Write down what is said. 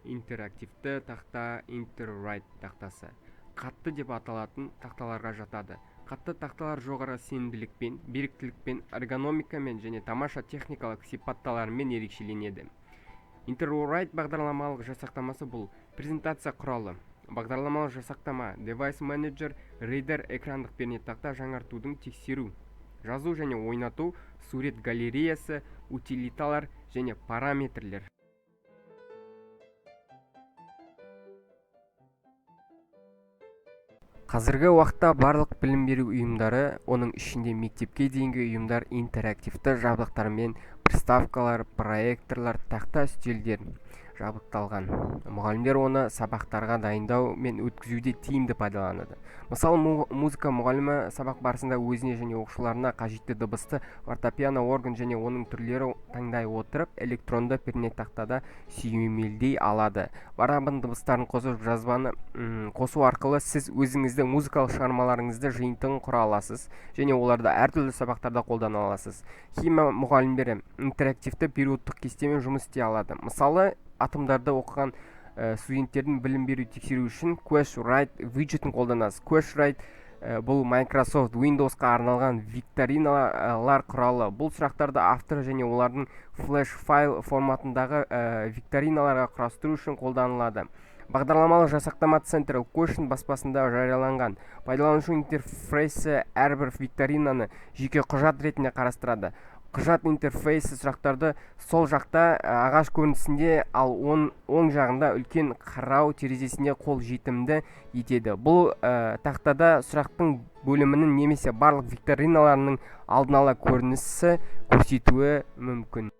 интерактивті тақта Interwrite тақтасы қатты деп аталатын тақталарға жатады. Қатты тақталар жоғары сенімділікпен, беріктілікпен, эргономикамен және тамаша техникалық сипатталарымен ерекшеленеді. Interwrite бағдарламалық жасақтамасы бұл презентация құралы. Бағдарламалық жасақтама Device Manager, Reader, экрандық пернетақта жаңартудың тексеру, жазу және ойнату, сурет галереясы, утилиталар және параметрлер. Қазіргі уақытта барлық білім беру ұйымдары, оның ішінде мектепке дейінгі ұйымдар интерактивті жабдықтармен, приставкалар, проекторлар, тақта үстелдер жабдықталған. Мұғалімдер оны сабақтарға дайындау мен өткізуде тиімді пайдаланады. Мысалы, музыка мұғалімі сабақ барысында өзіне және оқушыларына қажетті дыбысты фортепиано орган және оның түрлері таңдай отырып, электронды пернетақтада сүйемелдей алады. Барабан дыбыстарын қосып жазбаны қосу арқылы сіз өзіңізді музыкалық шығармаларыңызды жиынтығын құра аласыз және оларды әртүрлі сабақтарда қолдана аласыз. Химия мұғалімдері интерактивті периодтық кестемен жұмыс істей алады. Мысалы, атомдарды оқыған студенттердің білім беру тексеру үшін QuestWrite виджетін қолданасыз. QuestWrite бұл Microsoft Windows-қа арналған викториналар құралы. Бұл сұрақтарды автор және олардың флеш файл форматындағы викториналарға құрастыру үшін қолданылады. Бағдарламалық жасақтама Central Question баспасында жарияланған. Пайдаланушы интерфейсі әрбір викторинаны жеке құжат ретінде қарастырады. Құжат интерфейсі сұрақтарды сол жақта ағаш көрінісінде, ал оң жағында үлкен қарау терезесінде қол жетімді етеді. Бұл тақтада сұрақтың бөлімінің немесе барлық викториналарының алдын ала көрінісі көрсетуі мүмкін.